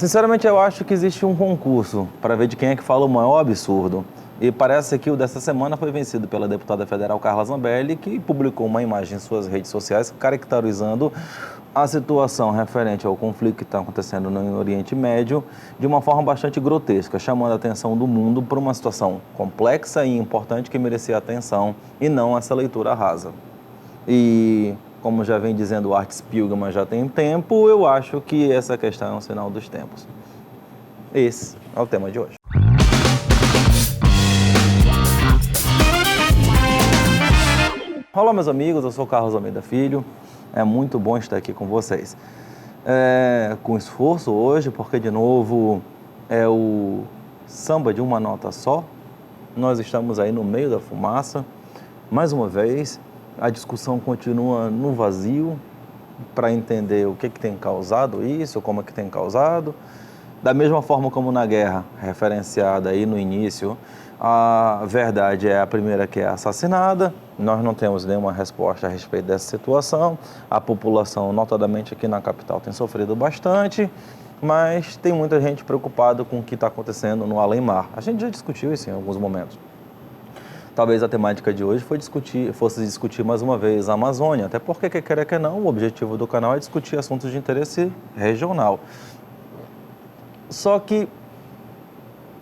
Sinceramente, eu acho que existe um concurso para ver de quem é que fala o maior absurdo. E parece que o dessa semana foi vencido pela deputada federal Carla Zambelli, que publicou uma imagem em suas redes sociais caracterizando a situação referente ao conflito que está acontecendo no Oriente Médio de uma forma bastante grotesca, chamando a atenção do mundo para uma situação complexa e importante que merecia atenção e não essa leitura rasa. E, como já vem dizendo o Art Spiegelman já tem tempo, eu acho que essa questão é um sinal dos tempos. Esse é o tema de hoje. Olá, meus amigos, eu sou Carlos Almeida Filho, é muito bom estar aqui com vocês. Com esforço hoje, porque de novo é o samba de uma nota só, nós estamos aí no meio da fumaça, mais uma vez, a discussão continua no vazio para entender o que tem causado isso, como é que tem causado. Da mesma forma como na guerra, referenciada aí no início, a verdade é a primeira que é assassinada, nós não temos nenhuma resposta a respeito dessa situação, a população, notadamente aqui na capital, tem sofrido bastante, mas tem muita gente preocupada com o que está acontecendo no além-mar. A gente já discutiu isso em alguns momentos. Talvez a temática de hoje fosse discutir mais uma vez a Amazônia, até porque, quer que não, o objetivo do canal é discutir assuntos de interesse regional. Só que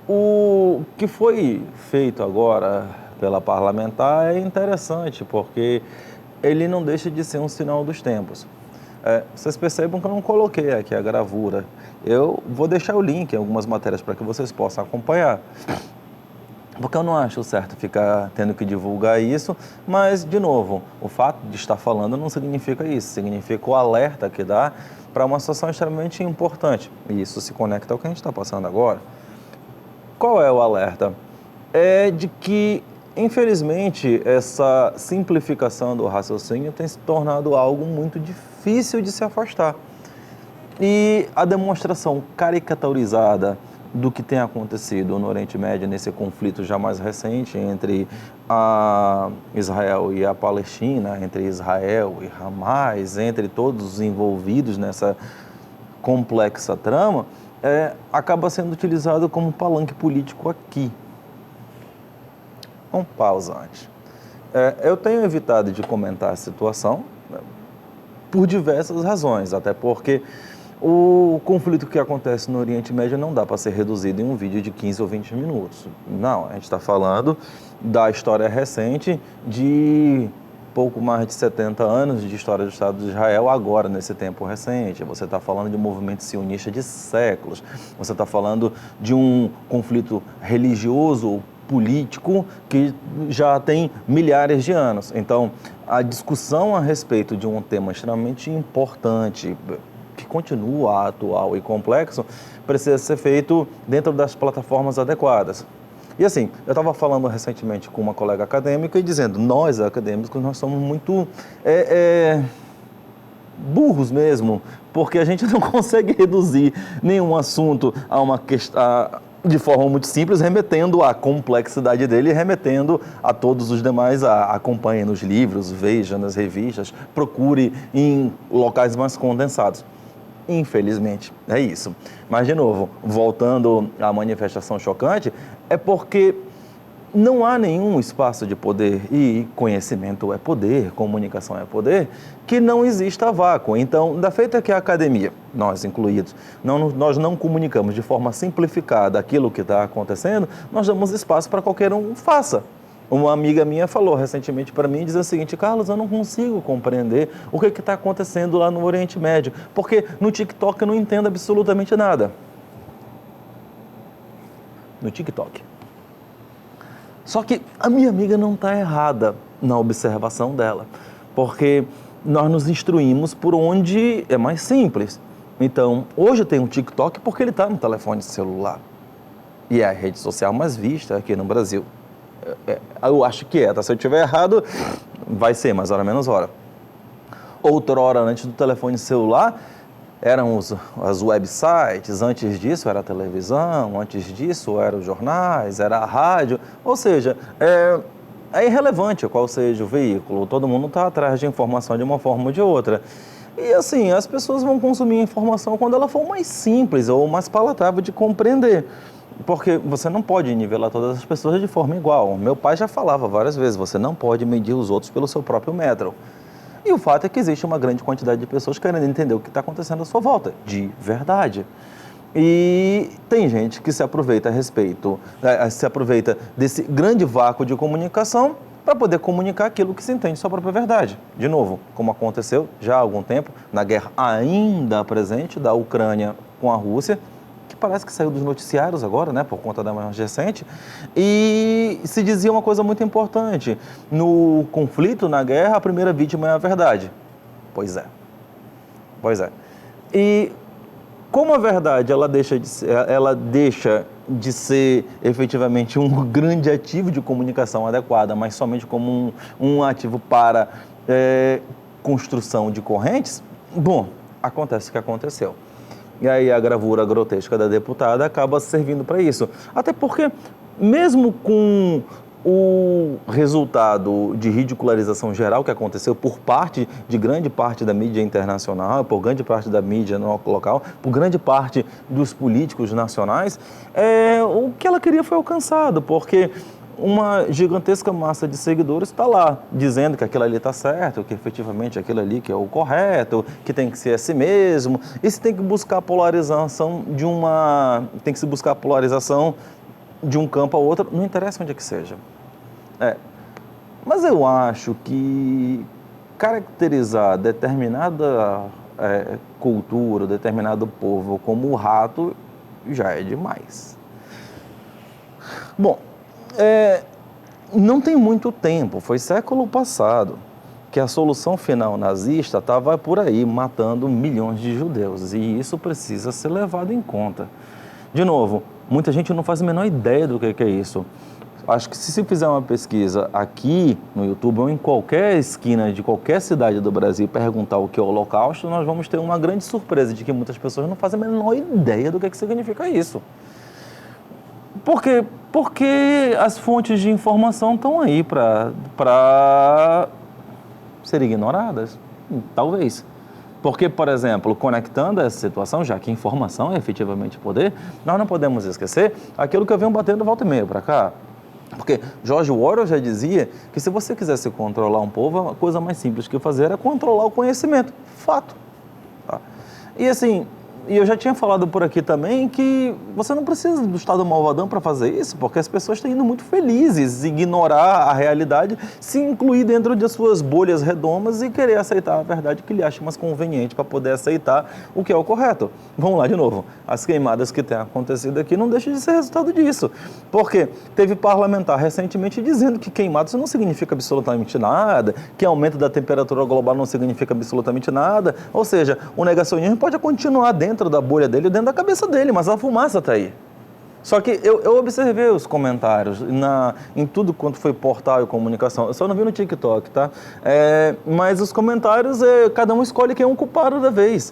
o que foi feito agora pela parlamentar é interessante, porque ele não deixa de ser um sinal dos tempos. Vocês percebam que eu não coloquei aqui a gravura. Eu vou deixar o link em algumas matérias para que vocês possam acompanhar. Porque eu não acho certo ficar tendo que divulgar isso, mas, de novo, o fato de estar falando não significa isso, significa o alerta que dá para uma situação extremamente importante. E isso se conecta ao que a gente está passando agora. Qual é o alerta? É de que, infelizmente, essa simplificação do raciocínio tem se tornado algo muito difícil de se afastar. E a demonstração caricaturizada do que tem acontecido no Oriente Médio, nesse conflito já mais recente entre a Israel e a Palestina, entre Israel e Hamas, entre todos os envolvidos nessa complexa trama, acaba sendo utilizado como palanque político aqui. Vamos pausa antes. Eu tenho evitado de comentar a situação por diversas razões, até porque o conflito que acontece no Oriente Médio não dá para ser reduzido em um vídeo de 15 ou 20 minutos. Não, a gente está falando da história recente de pouco mais de 70 anos de história do Estado de Israel, agora, nesse tempo recente. Você está falando de um movimento sionista de séculos. Você está falando de um conflito religioso, político, que já tem milhares de anos. Então, a discussão a respeito de um tema extremamente importante, que continua atual e complexo, precisa ser feito dentro das plataformas adequadas. E assim, eu estava falando recentemente com uma colega acadêmica e dizendo, nós acadêmicos, nós somos muito burros mesmo, porque a gente não consegue reduzir nenhum assunto a uma questão de forma muito simples, remetendo à complexidade dele e remetendo a todos os demais acompanhem nos livros, veja nas revistas, procure em locais mais condensados. Infelizmente, é isso. Mas, de novo, voltando à manifestação chocante, é porque não há nenhum espaço de poder, e conhecimento é poder, comunicação é poder, que não exista vácuo. Então, da feita que a academia, nós incluídos, nós não comunicamos de forma simplificada aquilo que está acontecendo, nós damos espaço para qualquer um faça. Uma amiga minha falou recentemente para mim, dizendo o seguinte, Carlos, eu não consigo compreender o que está acontecendo lá no Oriente Médio, porque no TikTok eu não entendo absolutamente nada. No TikTok. Só que a minha amiga não está errada na observação dela, porque nós nos instruímos por onde é mais simples. Então, hoje tem um TikTok porque ele está no telefone celular. E é a rede social mais vista aqui no Brasil. Eu acho que tá? Se eu estiver errado, vai ser mais hora menos hora. Outrora, antes do telefone celular, eram as websites, antes disso era a televisão, antes disso eram os jornais, era a rádio, ou seja, é irrelevante qual seja o veículo, todo mundo está atrás de informação de uma forma ou de outra. E assim, as pessoas vão consumir a informação quando ela for mais simples ou mais palatável de compreender. Porque você não pode nivelar todas as pessoas de forma igual. Meu pai já falava várias vezes, você não pode medir os outros pelo seu próprio metro. E o fato é que existe uma grande quantidade de pessoas querendo entender o que está acontecendo à sua volta, de verdade. E tem gente que se aproveita a respeito, se aproveita desse grande vácuo de comunicação para poder comunicar aquilo que se entende sua própria verdade. De novo, como aconteceu já há algum tempo, na guerra ainda presente da Ucrânia com a Rússia, que parece que saiu dos noticiários agora, né, por conta da mais recente, e se dizia uma coisa muito importante: no conflito, na guerra, a primeira vítima é a verdade. Pois é. Pois é. E como a verdade ela deixa de ser efetivamente um grande ativo de comunicação adequada, mas somente como um ativo para construção de correntes, bom, acontece o que aconteceu. E aí a gravura grotesca da deputada acaba servindo para isso. Até porque, mesmo com o resultado de ridicularização geral que aconteceu por parte de grande parte da mídia internacional, por grande parte da mídia local, por grande parte dos políticos nacionais, o que ela queria foi alcançado, porque uma gigantesca massa de seguidores está lá, dizendo que aquilo ali está certo, que efetivamente aquilo ali que é o correto, que tem que ser assim mesmo, e se tem que buscar polarização de um campo a outro, não interessa onde é que seja. Mas eu acho que caracterizar determinada cultura, determinado povo como rato já é demais. Bom, não tem muito tempo, foi século passado, que a solução final nazista estava por aí matando milhões de judeus, e isso precisa ser levado em conta. De novo, muita gente não faz a menor ideia do que é isso. Acho que se fizer uma pesquisa aqui no YouTube ou em qualquer esquina de qualquer cidade do Brasil e perguntar o que é o Holocausto, nós vamos ter uma grande surpresa de que muitas pessoas não fazem a menor ideia do que significa isso. Por quê? Porque as fontes de informação estão aí para serem ignoradas, talvez. Porque, por exemplo, conectando essa situação, já que informação é efetivamente poder, nós não podemos esquecer aquilo que eu venho batendo volta e meia para cá. Porque George Orwell já dizia que se você quisesse controlar um povo, a coisa mais simples que fazer era controlar o conhecimento. Fato. Tá? E assim, eu já tinha falado por aqui também que você não precisa do Estado malvadão para fazer isso, porque as pessoas estão indo muito felizes em ignorar a realidade, se incluir dentro de suas bolhas redomas e querer aceitar a verdade que lhe acha mais conveniente para poder aceitar o que é o correto. Vamos lá de novo. As queimadas que têm acontecido aqui não deixam de ser resultado disso. Porque teve parlamentar recentemente dizendo que queimados não significa absolutamente nada, que aumento da temperatura global não significa absolutamente nada. Ou seja, o negacionismo pode continuar dentro da bolha dele, dentro da cabeça dele, mas a fumaça está aí. Só que eu observei os comentários em tudo quanto foi portal e comunicação. Eu só não vi no TikTok, tá? Mas os comentários, cada um escolhe quem é um culpado da vez.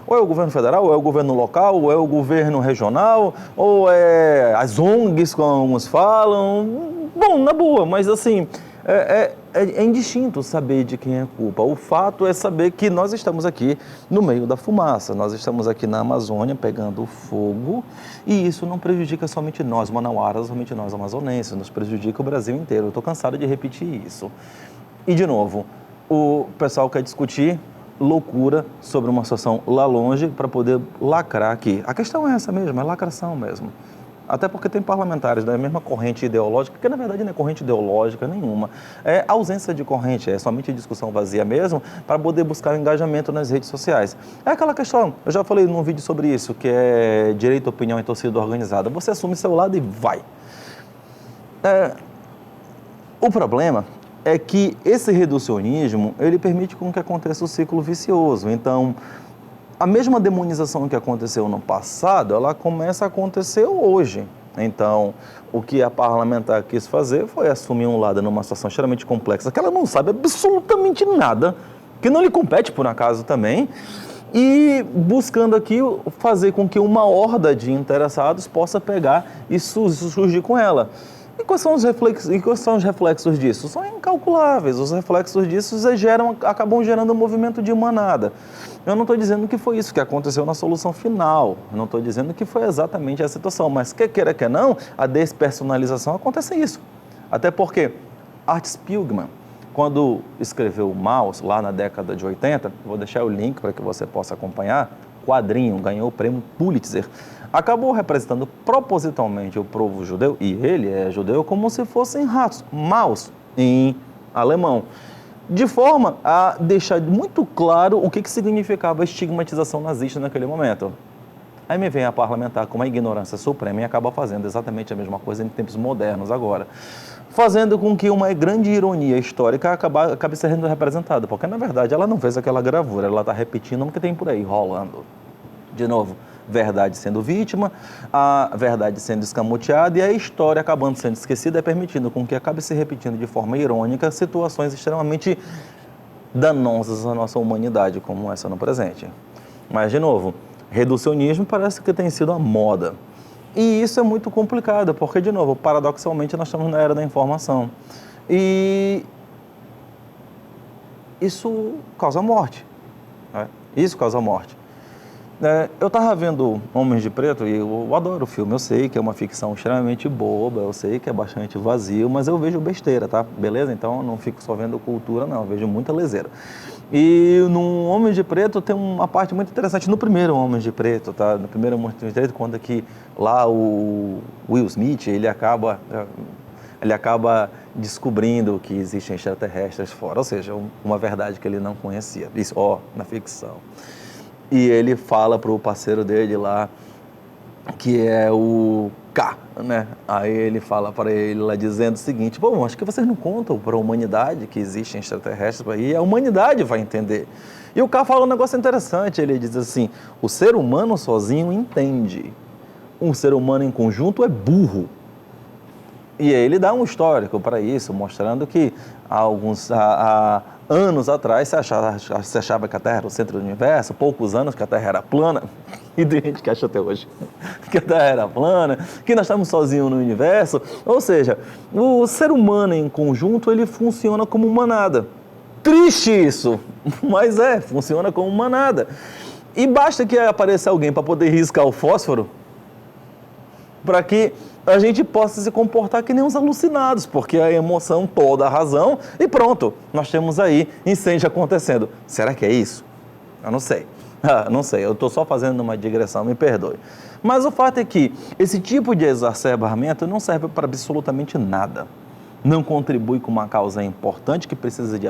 Ou é o governo federal, ou é o governo local, ou é o governo regional, ou é as ONGs, como alguns falam. Bom, na boa, mas assim, é indistinto saber de quem é a culpa. O fato é saber que nós estamos aqui no meio da fumaça, nós estamos aqui na Amazônia pegando fogo, e isso não prejudica somente nós, manauaras, somente nós amazonenses, nos prejudica o Brasil inteiro. Eu estou cansado de repetir isso. E, de novo, o pessoal quer discutir loucura sobre uma situação lá longe para poder lacrar aqui. A questão é essa mesmo, é lacração mesmo. Até porque tem parlamentares da mesma corrente ideológica, que na verdade não é corrente ideológica nenhuma, é ausência de corrente, é somente discussão vazia mesmo, para poder buscar engajamento nas redes sociais. É aquela questão, eu já falei num vídeo sobre isso, que é direito, opinião e torcida organizada. Você assume seu lado e vai. O problema é que esse reducionismo, ele permite com que aconteça o ciclo vicioso. Então, a mesma demonização que aconteceu no passado, ela começa a acontecer hoje. Então, o que a parlamentar quis fazer foi assumir um lado numa situação extremamente complexa, que ela não sabe absolutamente nada, que não lhe compete por acaso também, e buscando aqui fazer com que uma horda de interessados possa pegar e surgir com ela. E quais são os reflexos disso? São incalculáveis. Os reflexos disso acabam gerando um movimento de manada. Eu não estou dizendo que foi isso que aconteceu na solução final. Eu não estou dizendo que foi exatamente a situação. Mas quer queira, quer não, a despersonalização acontece isso. Até porque Art Spiegelman, quando escreveu Maus, lá na década de 80, vou deixar o link para que você possa acompanhar, quadrinho, ganhou o prêmio Pulitzer, acabou representando propositalmente o povo judeu, e ele é judeu, como se fossem ratos, Maus, em alemão, de forma a deixar muito claro o que significava a estigmatização nazista naquele momento. Aí me vem a parlamentar com uma ignorância suprema e acaba fazendo exatamente a mesma coisa em tempos modernos agora, fazendo com que uma grande ironia histórica acabe sendo representada, porque na verdade ela não fez aquela gravura, ela está repetindo o que tem por aí rolando. De novo, verdade sendo vítima, a verdade sendo escamoteada e a história acabando sendo esquecida, permitindo com que acabe se repetindo de forma irônica situações extremamente danosas à nossa humanidade, como essa no presente. Mas, de novo, reducionismo parece que tem sido a moda. E isso é muito complicado, porque, de novo, paradoxalmente, nós estamos na era da informação. E isso causa morte. Né? Isso causa morte. Eu estava vendo Homens de Preto e eu adoro o filme. Eu sei que é uma ficção extremamente boba, eu sei que é bastante vazio, mas eu vejo besteira, tá? Beleza? Então, eu não fico só vendo cultura, não. Eu vejo muita leseira. E no Homem de Preto tem uma parte muito interessante, no primeiro Homem de Preto, tá? No primeiro Homem de Preto, quando que lá o Will Smith, ele acaba descobrindo que existem extraterrestres fora, ou seja, uma verdade que ele não conhecia, isso, na ficção. E ele fala pro parceiro dele lá, que é o K, né? Aí ele fala para ele lá dizendo o seguinte: bom, acho que vocês não contam para a humanidade que existem extraterrestres aí, a humanidade vai entender. E o K fala um negócio interessante, ele diz assim: o ser humano sozinho entende, um ser humano em conjunto é burro. E aí ele dá um histórico para isso, mostrando que há anos atrás se achava que a Terra era o centro do universo, poucos anos que a Terra era plana, e tem gente que acha até hoje que a Terra era plana, que nós estamos sozinhos no universo. Ou seja, o ser humano em conjunto, ele funciona como manada. Triste isso, mas funciona como manada. E basta que apareça alguém para poder riscar o fósforo, para que a gente possa se comportar que nem uns alucinados, porque a emoção toda, a razão, e pronto, nós temos aí incêndio acontecendo. Será que é isso? Eu não sei. Não sei, eu estou só fazendo uma digressão, me perdoe. Mas o fato é que esse tipo de exacerbamento não serve para absolutamente nada. Não contribui com uma causa importante que precisa de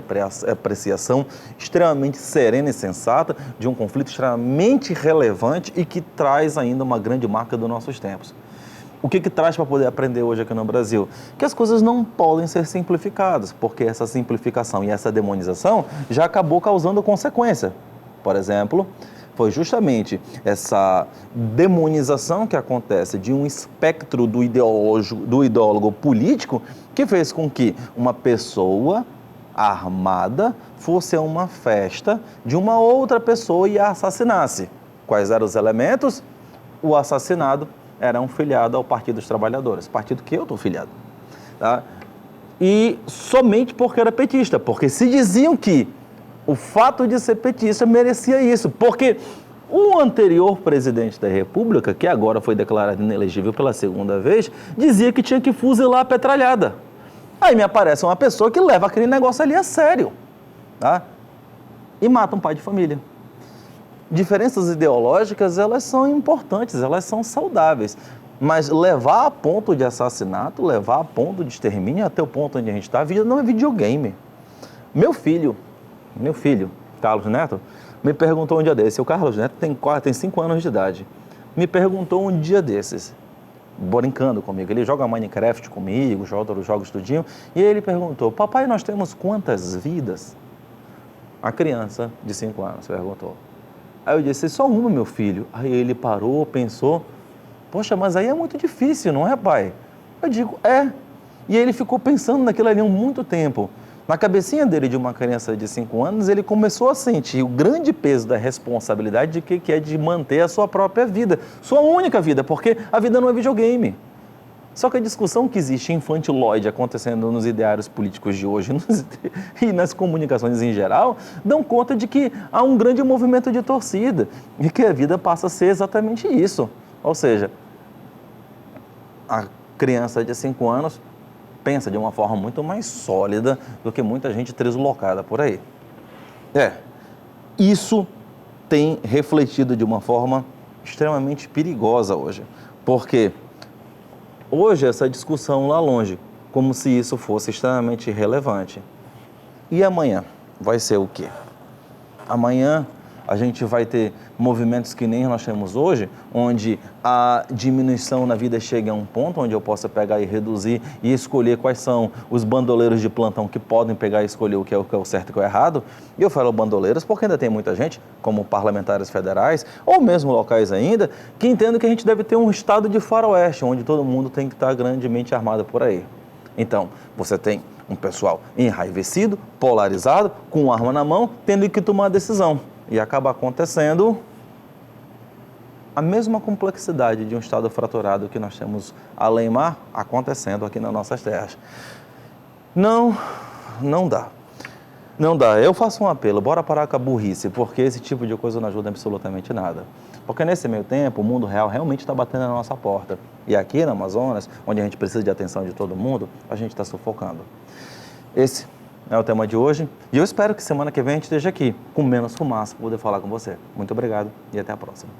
apreciação extremamente serena e sensata, de um conflito extremamente relevante e que traz ainda uma grande marca dos nossos tempos. O que traz para poder aprender hoje aqui no Brasil? Que as coisas não podem ser simplificadas, porque essa simplificação e essa demonização já acabou causando consequência. Por exemplo, foi justamente essa demonização que acontece de um espectro do ideólogo político que fez com que uma pessoa armada fosse a uma festa de uma outra pessoa e a assassinasse. Quais eram os elementos? O assassinado era um filiado ao Partido dos Trabalhadores, partido que eu estou filiado. Tá? E somente porque era petista, porque se diziam que o fato de ser petista merecia isso, porque o anterior presidente da República, que agora foi declarado inelegível pela segunda vez, dizia que tinha que fuzilar a petralhada. Aí me aparece uma pessoa que leva aquele negócio ali a sério, tá? E mata um pai de família. Diferenças ideológicas, elas são importantes, elas são saudáveis, mas levar a ponto de assassinato, levar a ponto de extermínio, até o ponto onde a gente está, a vida não é videogame. Meu filho, Carlos Neto, me perguntou um dia desses, o Carlos Neto tem 5 anos de idade, me perguntou um dia desses, brincando comigo, ele joga Minecraft comigo, joga outros jogos tudinho, e ele perguntou: papai, nós temos quantas vidas? A criança de 5 anos perguntou. Aí eu disse: só uma, meu filho. Aí ele parou, pensou: poxa, mas aí é muito difícil, não é, pai? Eu digo: é. E ele ficou pensando naquilo ali há muito tempo. Na cabecinha dele, de uma criança de 5 anos, ele começou a sentir o grande peso da responsabilidade de que é de manter a sua própria vida, sua única vida, porque a vida não é videogame. Só que a discussão que existe infantilóide acontecendo nos ideários políticos de hoje e nas comunicações em geral, dão conta de que há um grande movimento de torcida e que a vida passa a ser exatamente isso. Ou seja, a criança de 5 anos pensa de uma forma muito mais sólida do que muita gente deslocada por aí. Isso tem refletido de uma forma extremamente perigosa hoje, porque hoje essa discussão lá longe, como se isso fosse extremamente relevante. E amanhã vai ser o quê? Amanhã a gente vai ter movimentos que nem nós temos hoje, onde a diminuição na vida chega a um ponto onde eu possa pegar e reduzir e escolher quais são os bandoleiros de plantão que podem pegar e escolher o que é o certo e o que é o errado. E eu falo bandoleiros porque ainda tem muita gente, como parlamentares federais, ou mesmo locais ainda, que entendem que a gente deve ter um estado de faroeste, onde todo mundo tem que estar grandemente armado por aí. Então, você tem um pessoal enraivecido, polarizado, com arma na mão, tendo que tomar a decisão. E acaba acontecendo a mesma complexidade de um estado fraturado que nós temos além-mar acontecendo aqui nas nossas terras. Não dá. Não dá. Eu faço um apelo, bora parar com a burrice, porque esse tipo de coisa não ajuda absolutamente nada. Porque nesse meio tempo, o mundo real realmente está batendo na nossa porta. E aqui no Amazonas, onde a gente precisa de atenção de todo mundo, a gente está sufocando. Esse é o tema de hoje. E eu espero que semana que vem a gente esteja aqui, com menos fumaça, para poder falar com você. Muito obrigado e até a próxima.